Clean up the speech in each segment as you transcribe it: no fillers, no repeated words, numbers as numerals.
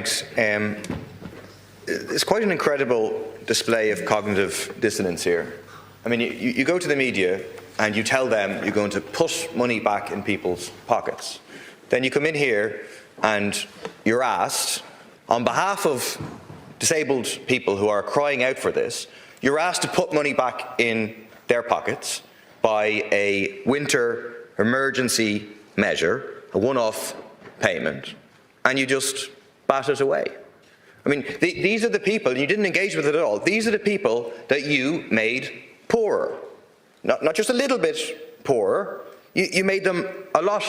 colleagues, it's quite an incredible display of cognitive dissonance here. I mean, you go to the media and you tell them you're going to put money back in people's pockets. Then you come in here and you're asked, on behalf of disabled people who are crying out for this, you're asked to put money back in their pockets by a winter emergency measure, a one-off payment, and you just bat it away. I mean, these are the people, and you didn't engage with it at all, these are the people that you made poorer. Not just a little bit poorer, you made them a lot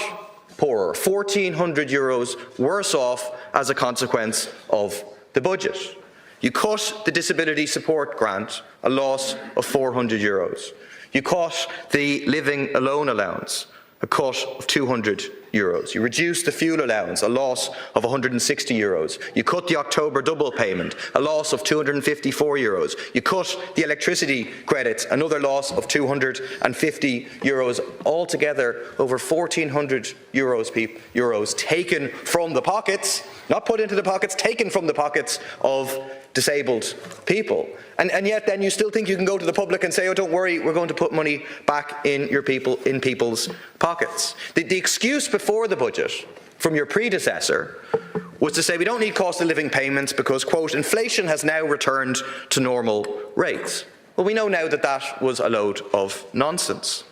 poorer, €1,400 worse off as a consequence of the budget. You cut the disability support grant, a loss of €400. You cut the living alone allowance, a cut of €200. You reduced the fuel allowance, a loss of €160. You cut the October double payment, a loss of €254. You cut the electricity credits, another loss of €250. Altogether, over €1,400 taken from the pockets, not put into the pockets, taken from the pockets of disabled people. And yet then you still think you can go to the public and say, oh, don't worry, we're going to put money back in people's pockets. The excuse before the budget from your predecessor was to say we don't need cost of living payments because, quote, inflation has now returned to normal rates. Well, we know now that that was a load of nonsense.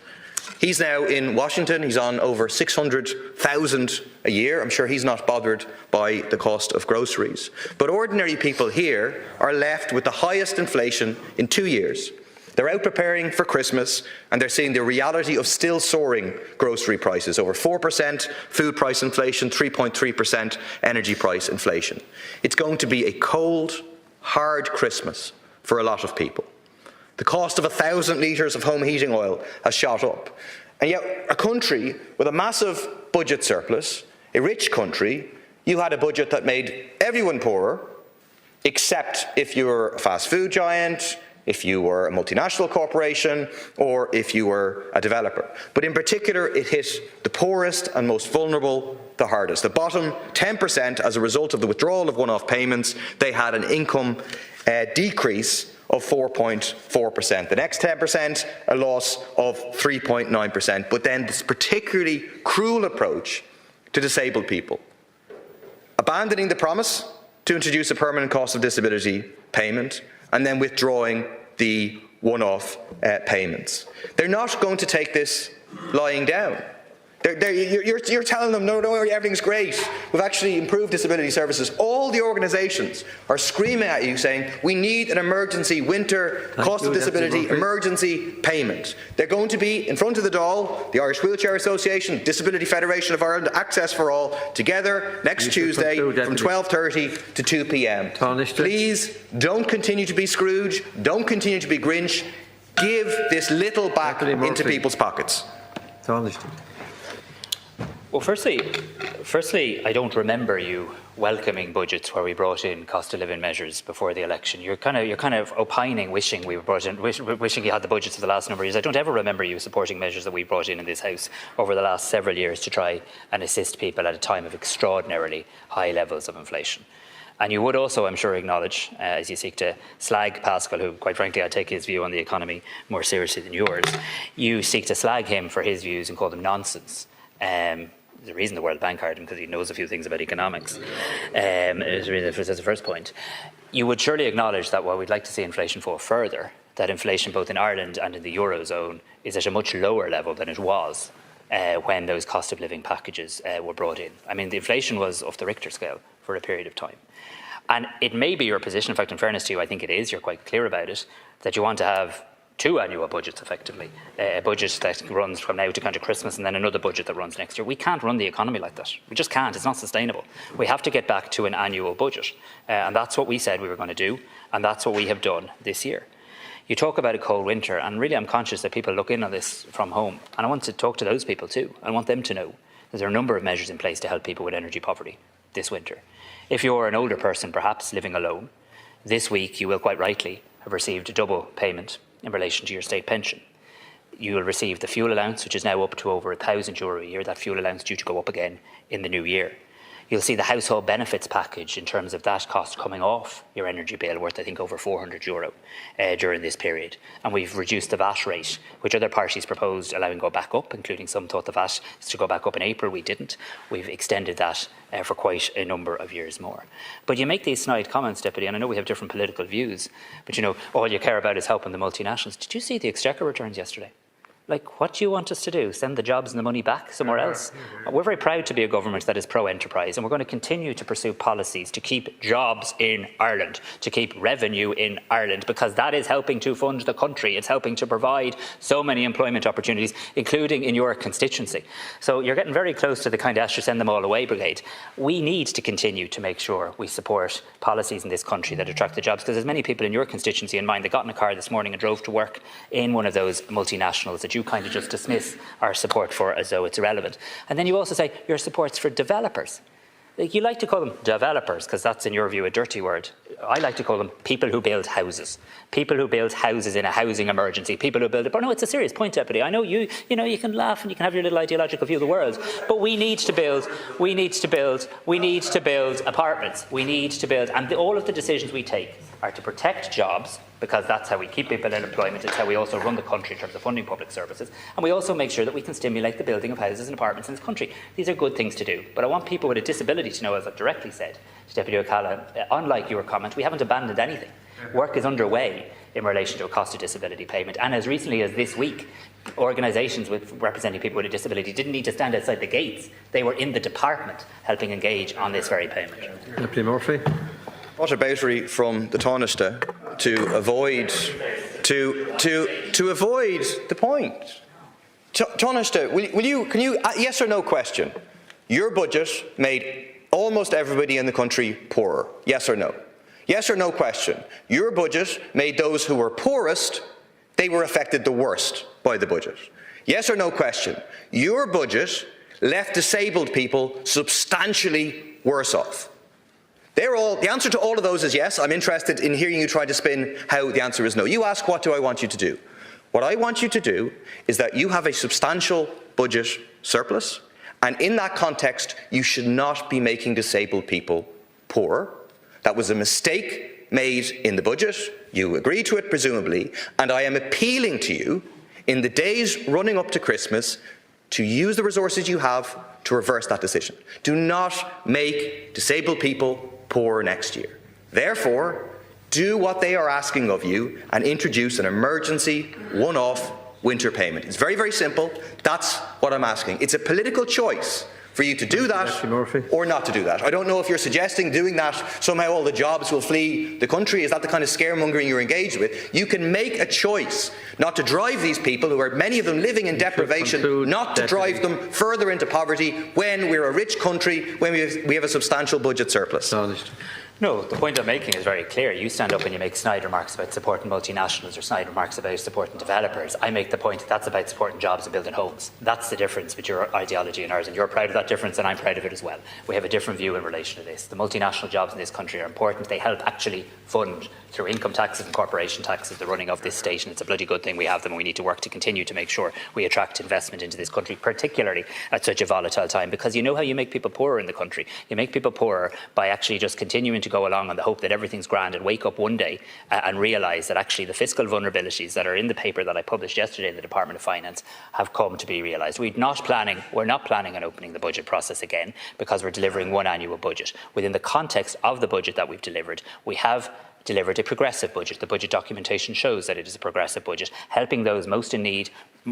He's now in Washington, he's on over $600,000 a year. I'm sure he's not bothered by the cost of groceries. But ordinary people here are left with the highest inflation in 2 years. They're out preparing for Christmas and they're seeing the reality of still soaring grocery prices, over 4% food price inflation, 3.3% energy price inflation. It's going to be a cold, hard Christmas for a lot of people. The cost of 1,000 litres of home heating oil has shot up. And yet a country with a massive budget surplus, a rich country, you had a budget that made everyone poorer, except if you were a fast food giant, if you were a multinational corporation, or if you were a developer. But in particular, it hit the poorest and most vulnerable the hardest. The bottom 10%, as a result of the withdrawal of one-off payments, they had an income decrease of 4.4%. The next 10%, a loss of 3.9%. But then this particularly cruel approach to disabled people, abandoning the promise to introduce a permanent cost of disability payment, and then withdrawing the one-off payments. They're not going to take this lying down. You're telling them, no, everything's great. We've actually improved disability services. All the organisations are screaming at you saying, we need an emergency winter cost of disability emergency payment. They're going to be in front of the Dáil, the Irish Wheelchair Association, Disability Federation of Ireland, Access for All, together next Tuesday from 12:30 to 2 p.m. Please don't continue to be Scrooge, don't continue to be Grinch. Give this little back into people's pockets. Well, firstly, I don't remember you welcoming budgets where we brought in cost of living measures before the election. You're kind of opining, wishing we were brought in, wishing you had the budgets of the last number of years. I don't ever remember you supporting measures that we brought in this House over the last several years to try and assist people at a time of extraordinarily high levels of inflation. And you would also, I'm sure, acknowledge, as you seek to slag Pascal, who, quite frankly, I take his view on the economy more seriously than yours, you seek to slag him for his views and call them nonsense. There's a reason the World Bank hired him, because he knows a few things about economics. That's the first point. You would surely acknowledge that while we'd like to see inflation fall further, that inflation both in Ireland and in the Eurozone is at a much lower level than it was when those cost of living packages were brought in. I mean, the inflation was off the Richter scale for a period of time. And it may be your position, in fact, in fairness to you, I think it is, you're quite clear about it, that you want to have two annual budgets, effectively. A budget that runs from now to kind of Christmas, and then another budget that runs next year. We can't run the economy like that. We just can't. It's not sustainable. We have to get back to an annual budget. And that's what we said we were going to do, and that's what we have done this year. You talk about a cold winter, and really I'm conscious that people look in on this from home, and I want to talk to those people too. I want them to know that there are a number of measures in place to help people with energy poverty this winter. If you're an older person, perhaps living alone, this week you will quite rightly have received a double payment in relation to your state pension. You will receive the fuel allowance, which is now up to over €1,000 a year. That fuel allowance due to go up again in the new year. You'll see the household benefits package in terms of that cost coming off your energy bill worth, I think, over €400 during this period. And we've reduced the VAT rate, which other parties proposed allowing go back up, including some thought the VAT is to go back up in April. We didn't. We've extended that for quite a number of years more. But you make these snide comments, Deputy, and I know we have different political views, but all you care about is helping the multinationals. Did you see the Exchequer returns yesterday? Like, what do you want us to do? Send the jobs and the money back somewhere else? We're very proud to be a government that is pro-enterprise, and we're going to continue to pursue policies to keep jobs in Ireland, to keep revenue in Ireland, because that is helping to fund the country. It's helping to provide so many employment opportunities, including in your constituency. So you're getting very close to the kind of "Asher, send them all away" brigade. We need to continue to make sure we support policies in this country that attract the jobs, because there's many people in your constituency and mine that got in a car this morning and drove to work in one of those multinationals that you kind of just dismiss our support for as though it's irrelevant. And then you also say your support's for developers. Like, you like to call them developers because that's, in your view, a dirty word. I like to call them people who build houses. People who build houses in a housing emergency. People who build it. But no, it's a serious point, Deputy. I know you can laugh and you can have your little ideological view of the world. But we need to build apartments. We need to build, and all of the decisions we take are to protect jobs, because that's how we keep people in employment. It's how we also run the country in terms of funding public services. And we also make sure that we can stimulate the building of houses and apartments in this country. These are good things to do. But I want people with a disability to know, as I've directly said to Deputy O'Callaghan, unlike your comment, we haven't abandoned anything. Work is underway in relation to a cost of disability payment. And as recently as this week, organisations representing people with a disability didn't need to stand outside the gates. They were in the department helping engage on this very payment. Deputy Murphy. What a battery from the Taoiseach to avoid the point. Taoiseach, can you yes or no question? Your budget made almost everybody in the country poorer. Yes or no? Yes or no question. Your budget made those who were poorest, they were affected the worst by the budget. Yes or no question. Your budget left disabled people substantially worse off. The answer to all of those is yes. I'm interested in hearing you try to spin how the answer is no. You ask, what do I want you to do? What I want you to do is that you have a substantial budget surplus, and in that context, you should not be making disabled people poorer. That was a mistake made in the budget. You agree to it, presumably, and I am appealing to you in the days running up to Christmas to use the resources you have to reverse that decision. Do not make disabled people poorer next year. Therefore, do what they are asking of you and introduce an emergency, one-off winter payment. It's very, very simple. That's what I'm asking. It's a political choice for you to do that or not to do that. I don't know if you're suggesting doing that somehow all the jobs will flee the country. Is that the kind of scaremongering you're engaged with? You can make a choice not to drive these people, who are many of them living in deprivation, not to drive them further into poverty when we're a rich country, when we have a substantial budget surplus. No, the point I'm making is very clear. You stand up and you make snide remarks about supporting multinationals or snide remarks about supporting developers. I make the point that that's about supporting jobs and building homes. That's the difference between your ideology and ours, and you're proud of that difference and I'm proud of it as well. We have a different view in relation to this. The multinational jobs in this country are important. They help actually fund, through income taxes and corporation taxes, the running of this state, and it's a bloody good thing we have them, and we need to work to continue to make sure we attract investment into this country, particularly at such a volatile time, because you know how you make people poorer in the country. You make people poorer by actually just continuing to go along on the hope that everything's grand and wake up one day and realise that actually the fiscal vulnerabilities that are in the paper that I published yesterday in the Department of Finance have come to be realised. We're not planning on opening the budget process again, because we're delivering one annual budget. Within the context of the budget that we've delivered, we have delivered a progressive budget. The budget documentation shows that it is a progressive budget, helping those most in need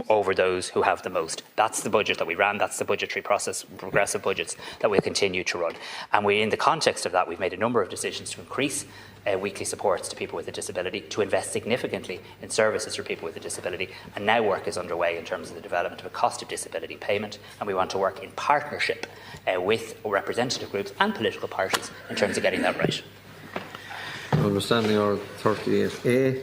over those who have the most. That's the budget that we ran. That's the budgetary process, progressive budgets that we'll continue to run. And in the context of that, we've made a number of decisions to increase weekly supports to people with a disability, to invest significantly in services for people with a disability, and now work is underway in terms of the development of a cost of disability payment, and we want to work in partnership with representative groups and political parties in terms of getting that right. Understanding our 38A.